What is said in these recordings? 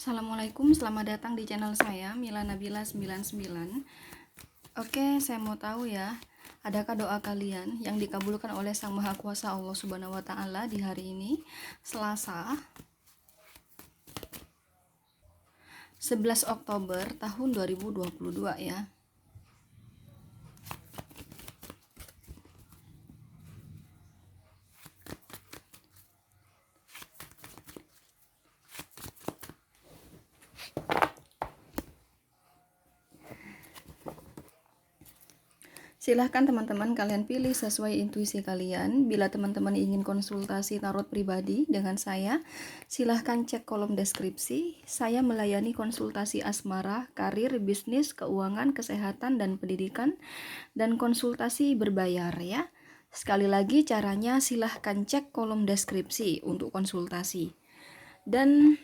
Assalamualaikum, selamat datang di channel saya Mila Nabila 99. Oke, saya mau tahu ya, adakah doa kalian yang dikabulkan oleh Sang Maha Kuasa Allah Subhanahu wa taala di hari ini, Selasa, 11 Oktober tahun 2022 ya. Silahkan teman-teman kalian pilih sesuai intuisi kalian. Bila teman-teman ingin konsultasi tarot pribadi dengan saya, silahkan cek kolom deskripsi. Saya melayani konsultasi asmara, karir, bisnis, keuangan, kesehatan, dan pendidikan, dan konsultasi berbayar ya. Sekali lagi caranya silahkan cek kolom deskripsi untuk konsultasi. Dan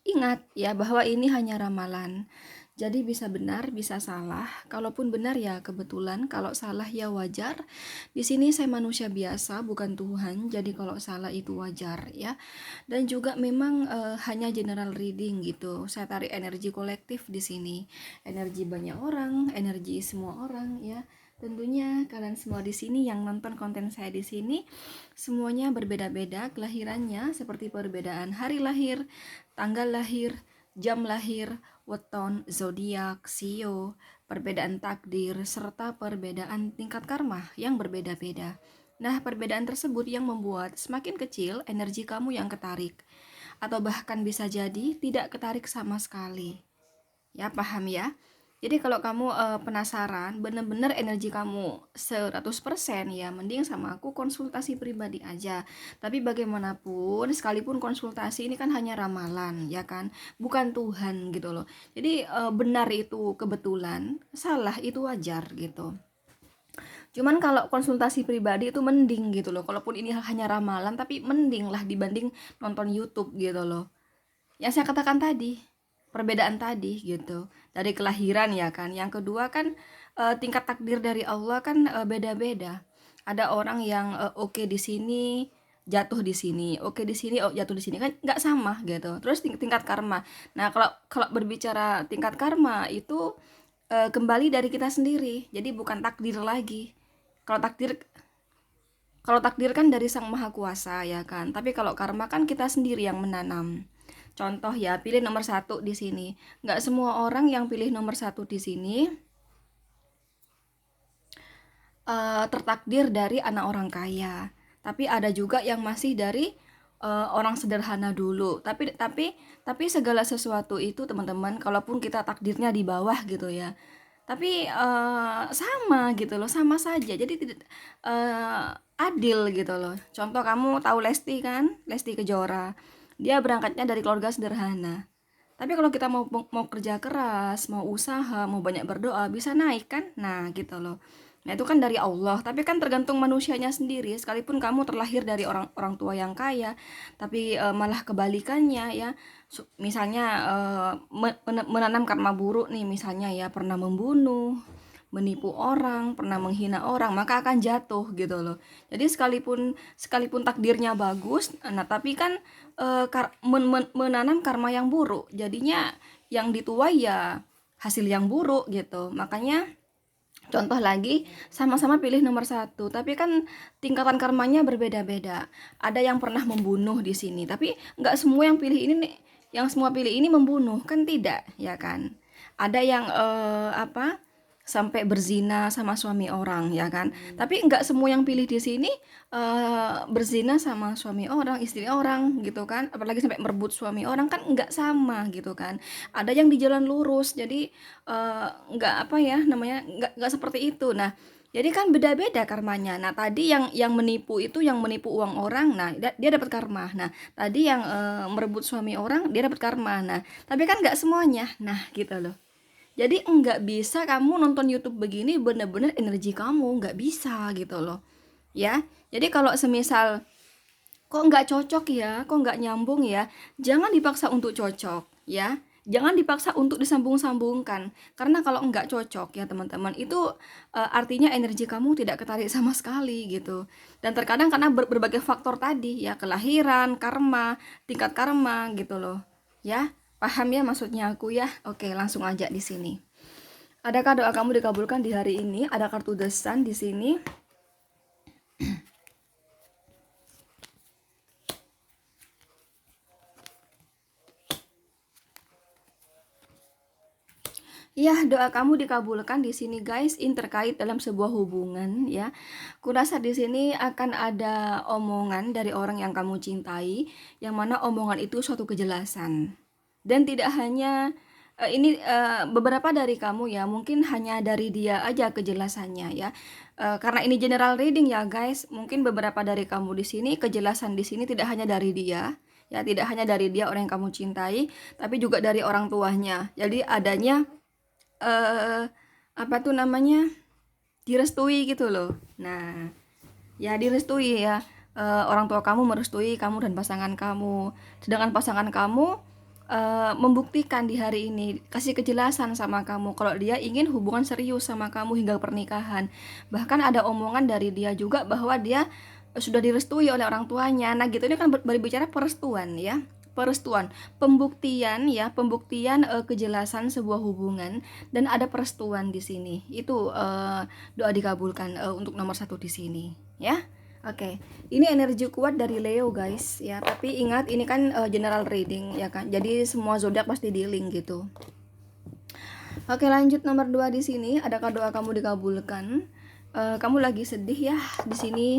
ingat ya bahwa ini hanya ramalan. Jadi bisa benar, bisa salah. Kalaupun benar ya kebetulan, kalau salah ya wajar. Di sini saya manusia biasa, bukan Tuhan. Jadi kalau salah itu wajar ya. Dan juga memang hanya general reading gitu. Saya tarik energi kolektif di sini. Energi banyak orang, energi semua orang ya. Tentunya kalian semua di sini yang nonton konten saya di sini semuanya berbeda-beda kelahirannya, seperti perbedaan hari lahir, tanggal lahir, jam lahir, weton, zodiak, sio, perbedaan takdir, serta perbedaan tingkat karma yang berbeda-beda. Nah, perbedaan tersebut yang membuat semakin kecil energi kamu yang ketarik, atau bahkan bisa jadi tidak ketarik sama sekali. Ya, paham ya? Jadi kalau kamu penasaran, bener-bener energi kamu 100% ya, mending sama aku konsultasi pribadi aja. Tapi bagaimanapun, sekalipun konsultasi ini kan hanya ramalan, ya kan? Bukan Tuhan gitu loh. Jadi benar itu kebetulan, salah itu wajar gitu. Cuman kalau konsultasi pribadi itu mending gitu loh. Kalaupun ini hanya ramalan, tapi mending lah dibanding nonton YouTube gitu loh. Yang saya katakan tadi, perbedaan tadi gitu, dari kelahiran ya kan. Yang kedua kan tingkat takdir dari Allah kan beda-beda. Ada orang yang oke di sini, jatuh di sini, oke di sini, oh jatuh di sini, kan nggak sama gitu. Terus tingkat karma. Nah, kalau kalau berbicara tingkat karma itu kembali dari kita sendiri. Jadi bukan takdir lagi. Kalau takdir kalau takdir kan dari Sang Maha Kuasa ya kan. Tapi kalau karma kan kita sendiri yang menanam. Contoh ya, pilih nomor 1 di sini. Nggak semua orang yang pilih nomor 1 di sini tertakdir dari anak orang kaya. Tapi ada juga yang masih dari orang sederhana dulu. Tapi segala sesuatu itu teman-teman, kalaupun kita takdirnya di bawah gitu ya. Tapi sama gitu loh, sama saja. Jadi tidak adil gitu loh. Contoh kamu tahu Lesti kan? Lesti Kejora. Dia berangkatnya dari keluarga sederhana. Tapi kalau kita mau kerja keras, mau usaha, mau banyak berdoa, bisa naik kan? Nah, gitu loh. Nah, itu kan dari Allah, tapi kan tergantung manusianya sendiri. Sekalipun kamu terlahir dari orang orang tua yang kaya, tapi malah kebalikannya ya. Misalnya menanam karma buruk nih, misalnya ya pernah membunuh, menipu orang, pernah menghina orang, maka akan jatuh gitu loh. Jadi sekalipun takdirnya bagus, nah tapi kan menanam karma yang buruk, jadinya yang dituai ya hasil yang buruk gitu. Makanya contoh lagi, sama-sama pilih nomor 1, tapi kan tingkatan karmanya berbeda-beda. Ada yang pernah membunuh di sini, tapi nggak semua yang pilih ini nih, yang semua pilih ini membunuh, kan tidak, ya kan? Ada yang sampai berzina sama suami orang ya kan, tapi nggak semua yang pilih di sini berzina sama suami orang, istri orang gitu kan, apalagi sampai merebut suami orang, kan nggak sama gitu kan. Ada yang di jalan lurus, jadi nggak apa ya namanya, nggak seperti itu. Nah, jadi kan beda-beda karmanya. Nah, tadi yang menipu itu, yang menipu uang orang, nah dia dapat karma. Nah, tadi yang merebut suami orang, dia dapat karma. Nah, tapi kan nggak semuanya. Nah, gitu loh. Jadi nggak bisa kamu nonton YouTube begini bener-bener energi kamu nggak bisa gitu loh ya. Jadi kalau semisal kok nggak cocok ya, kok nggak nyambung ya, jangan dipaksa untuk cocok ya, jangan dipaksa untuk disambung-sambungkan, karena kalau nggak cocok ya teman-teman itu artinya energi kamu tidak ketarik sama sekali gitu. Dan terkadang karena berbagai faktor tadi ya, kelahiran, karma, tingkat karma gitu loh Ya, paham ya maksudnya aku ya? Oke, langsung aja di sini. Adakah doa kamu dikabulkan di hari ini? Ada kartu The Sun di sini. Ya, doa kamu dikabulkan di sini guys. Ini terkait dalam sebuah hubungan ya. Kurasa di sini akan ada omongan dari orang yang kamu cintai, yang mana omongan itu suatu kejelasan. Dan tidak hanya beberapa dari kamu ya, mungkin hanya dari dia aja kejelasannya ya. Karena ini general reading ya guys, mungkin beberapa dari kamu di sini kejelasan di sini tidak hanya dari dia. Ya, tidak hanya dari dia orang yang kamu cintai, tapi juga dari orang tuanya. Jadi adanya apa tuh namanya, direstui gitu loh. Nah, ya direstui ya. Orang tua kamu merestui kamu dan pasangan kamu. Sedangkan pasangan kamu membuktikan di hari ini, kasih kejelasan sama kamu kalau dia ingin hubungan serius sama kamu hingga pernikahan. Bahkan ada omongan dari dia juga bahwa dia sudah direstui oleh orang tuanya. Nah, gitu, ini kan berbicara perestuan ya. Perestuan, pembuktian ya, pembuktian kejelasan sebuah hubungan dan ada perestuan di sini. Itu doa dikabulkan untuk nomor 1 di sini ya. Oke, ini energi kuat dari Leo guys ya. Tapi ingat ini kan general reading ya kan. Jadi semua zodiak pasti dealing gitu. Oke, lanjut nomor 2 di sini. Adakah doa kamu dikabulkan? Kamu lagi sedih ya di sini.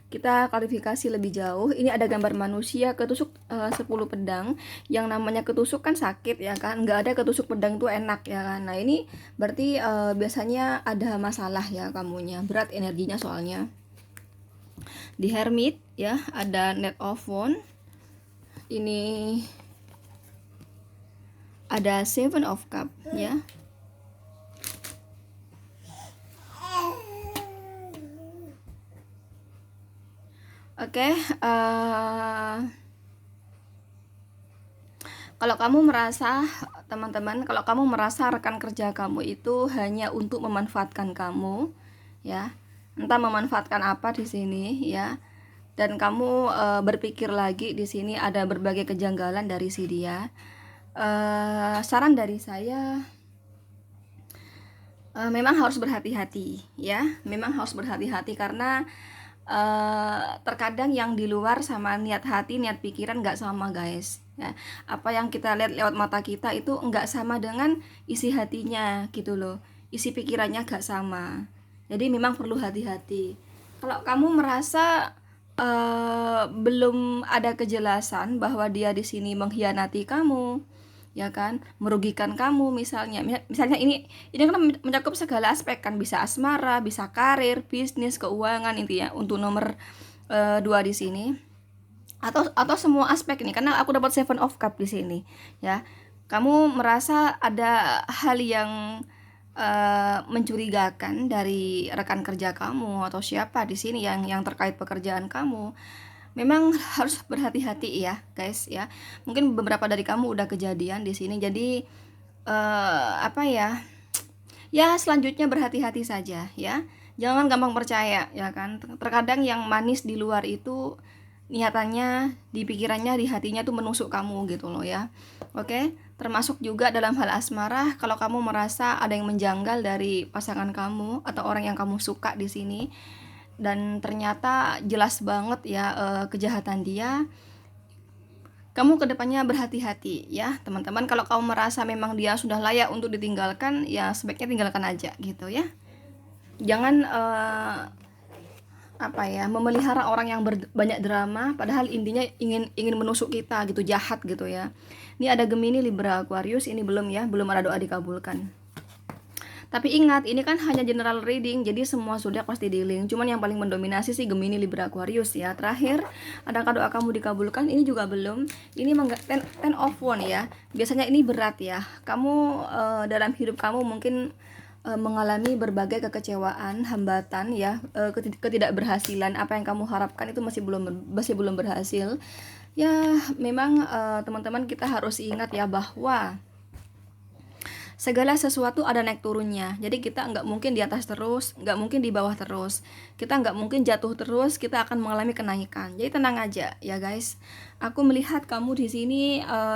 Kita klarifikasi lebih jauh. Ini ada gambar manusia ketusuk 10 pedang. Yang namanya ketusuk kan sakit ya kan. Nggak ada ketusuk pedang tuh enak ya kan. Nah, ini berarti biasanya ada masalah ya kamunya. Berat energinya soalnya. Di Hermit ya, ada Knight of Wands. Ini ada Seven of Cups ya. Oke, kalau kamu merasa, teman-teman, kalau kamu merasa rekan kerja kamu itu hanya untuk memanfaatkan kamu, ya, entah memanfaatkan apa di sini, ya, dan kamu berpikir lagi di sini ada berbagai kejanggalan dari si dia. Saran dari saya, memang harus berhati-hati, ya, memang harus berhati-hati karena terkadang yang di luar sama niat hati, niat pikiran nggak sama guys ya. Apa yang kita lihat lewat mata kita itu nggak sama dengan isi hatinya gitu loh, isi pikirannya nggak sama. Jadi memang perlu hati-hati. Kalau kamu merasa belum ada kejelasan bahwa dia di sini mengkhianati kamu, ya kan, merugikan kamu misalnya ini kan mencakup segala aspek kan, bisa asmara, bisa karir, bisnis, keuangan, intinya untuk nomor 2 di sini, atau semua aspek ini karena aku dapat Seven of Cup di sini ya. Kamu merasa ada hal yang mencurigakan dari rekan kerja kamu atau siapa di sini yang terkait pekerjaan kamu. Memang harus berhati-hati ya guys ya. Mungkin beberapa dari kamu udah kejadian di sini, jadi apa ya, ya selanjutnya berhati-hati saja ya. Jangan gampang percaya ya kan. Terkadang yang manis di luar itu niatannya, di pikirannya, di hatinya tuh menusuk kamu gitu loh ya. Oke, termasuk juga dalam hal asmara. Kalau kamu merasa ada yang menjanggal dari pasangan kamu atau orang yang kamu suka di sini, dan ternyata jelas banget ya kejahatan dia, kamu kedepannya berhati-hati ya teman-teman. Kalau kamu merasa memang dia sudah layak untuk ditinggalkan, ya sebaiknya tinggalkan aja gitu ya. Jangan apa ya, memelihara orang yang banyak drama padahal intinya ingin menusuk kita gitu, jahat gitu ya. Ini ada Gemini, Libra, Aquarius, ini belum ya, belum ada doa dikabulkan. Tapi ingat, ini kan hanya general reading, jadi semua zodiak pasti dealing. Cuman yang paling mendominasi sih Gemini, Libra, Aquarius ya. Terakhir, adakah doa kamu dikabulkan? Ini juga belum. Ini ten of Wands ya. Biasanya ini berat ya. Kamu dalam hidup kamu mungkin mengalami berbagai kekecewaan, hambatan ya, ketidakberhasilan. Apa yang kamu harapkan itu masih belum berhasil. Ya, memang teman-teman kita harus ingat ya bahwa segala sesuatu ada naik turunnya. Jadi kita nggak mungkin di atas terus, nggak mungkin di bawah terus. Kita nggak mungkin jatuh terus, kita akan mengalami kenaikan. Jadi tenang aja ya guys. Aku melihat kamu di sini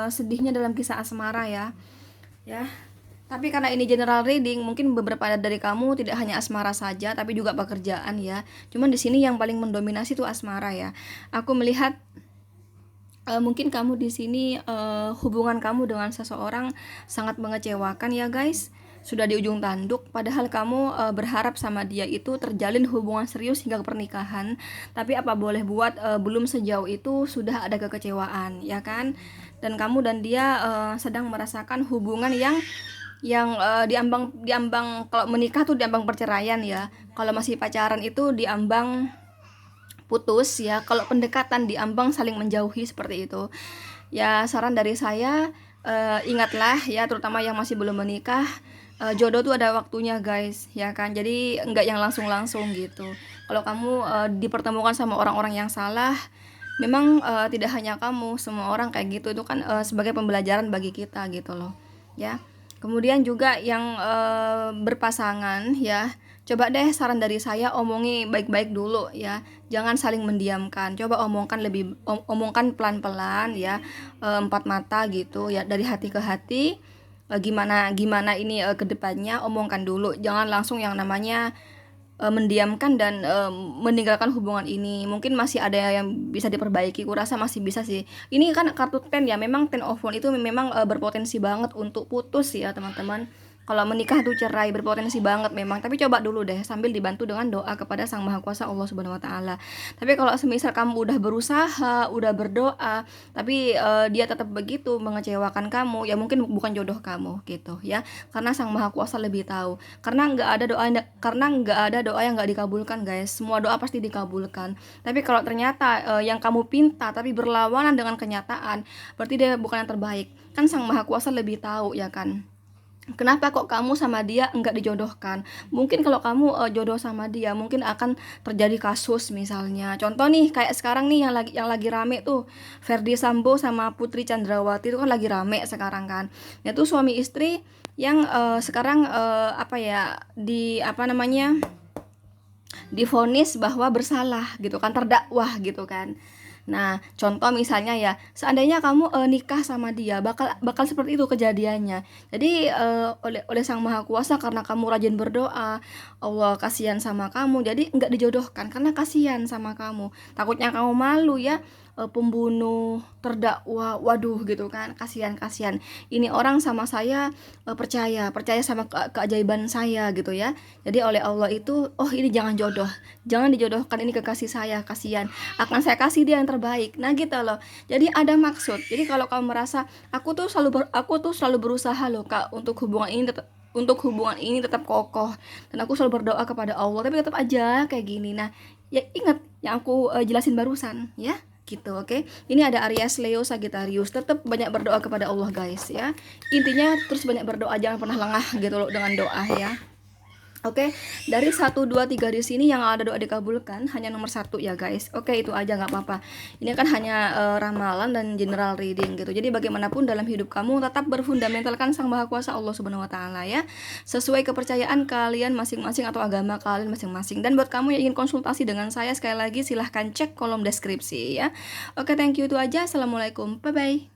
sedihnya dalam kisah asmara ya. Ya. Tapi karena ini general reading, mungkin beberapa dari kamu tidak hanya asmara saja, tapi juga pekerjaan ya. Cuman di sini yang paling mendominasi itu asmara ya. Aku melihat mungkin kamu di sini hubungan kamu dengan seseorang sangat mengecewakan ya guys. Sudah di ujung tanduk, padahal kamu berharap sama dia itu terjalin hubungan serius hingga ke pernikahan. Tapi apa boleh buat, belum sejauh itu sudah ada kekecewaan ya kan. Dan kamu dan dia sedang merasakan hubungan yang diambang kalau menikah tuh diambang perceraian ya. Kalau masih pacaran itu diambang putus ya. Kalau pendekatan diambang saling menjauhi seperti itu. Ya saran dari saya, ingatlah ya, terutama yang masih belum menikah, jodoh tuh ada waktunya guys ya kan. Jadi enggak yang langsung-langsung gitu. Kalau kamu dipertemukan sama orang-orang yang salah, memang tidak hanya kamu, semua orang kayak gitu. Itu kan sebagai pembelajaran bagi kita gitu loh ya. Kemudian juga yang berpasangan ya, coba deh saran dari saya, omongi baik-baik dulu ya. Jangan saling mendiamkan. Coba omongkan pelan-pelan ya, empat mata gitu ya, dari hati ke hati. Gimana ini ke depannya, omongkan dulu. Jangan langsung yang namanya mendiamkan dan meninggalkan hubungan ini. Mungkin masih ada yang bisa diperbaiki, kurasa masih bisa sih. Ini kan kartu 10 ya, memang 10 of Wands itu memang berpotensi banget untuk putus ya teman-teman. Kalau menikah tuh cerai berpotensi banget memang, tapi coba dulu deh sambil dibantu dengan doa kepada Sang Maha Kuasa Allah Subhanahu wa taala. Tapi kalau semisal kamu udah berusaha, udah berdoa, tapi dia tetap begitu mengecewakan kamu, ya mungkin bukan jodoh kamu gitu ya. Karena Sang Maha Kuasa lebih tahu. Karena nggak ada doa yang nggak dikabulkan guys. Semua doa pasti dikabulkan. Tapi kalau ternyata yang kamu pinta tapi berlawanan dengan kenyataan, berarti dia bukan yang terbaik. Kan Sang Maha Kuasa lebih tahu ya kan. Kenapa kok kamu sama dia enggak dijodohkan? Mungkin kalau kamu jodoh sama dia, mungkin akan terjadi kasus misalnya. Contoh nih kayak sekarang nih yang lagi rame tuh Ferdy Sambo sama Putri Chandrawati itu kan lagi rame sekarang kan. Itu suami istri yang sekarang divonis bahwa bersalah gitu kan, terdakwah gitu kan. Nah, contoh misalnya ya, seandainya kamu nikah sama dia, bakal seperti itu kejadiannya. Jadi oleh Sang Maha Kuasa, karena kamu rajin berdoa, Allah kasihan sama kamu, jadi nggak dijodohkan karena kasihan sama kamu. Takutnya kamu malu ya, pembunuh, terdakwa, waduh gitu kan, kasihan. Ini orang sama saya percaya sama keajaiban saya gitu ya. Jadi oleh Allah itu, oh ini jangan dijodohkan ini kekasih saya, kasihan. Akan saya kasih dia yang terbaik. Nah gitu loh. Jadi ada maksud. Jadi kalau kamu merasa aku tuh selalu berusaha loh Kak untuk hubungan ini tetap kokoh, dan aku selalu berdoa kepada Allah, tapi tetap aja kayak gini. Nah, ya ingat yang aku jelasin barusan ya. Gitu, oke. Ini ada Aries, Leo, Sagittarius. Tetap banyak berdoa kepada Allah guys ya. Intinya terus banyak berdoa, jangan pernah lengah gitu loh dengan doa ya. Oke, dari 1, 2, 3 di sini yang ada doa dikabulkan hanya nomor 1 ya guys. Oke, itu aja nggak apa-apa. Ini kan hanya ramalan dan general reading gitu. Jadi bagaimanapun dalam hidup kamu tetap berfundamentalkan Sang Maha Kuasa Allah Subhanahu wa taala ya. Sesuai kepercayaan kalian masing-masing atau agama kalian masing-masing. Dan buat kamu yang ingin konsultasi dengan saya, sekali lagi silahkan cek kolom deskripsi ya. Oke, thank you, itu aja. Assalamualaikum. Bye bye.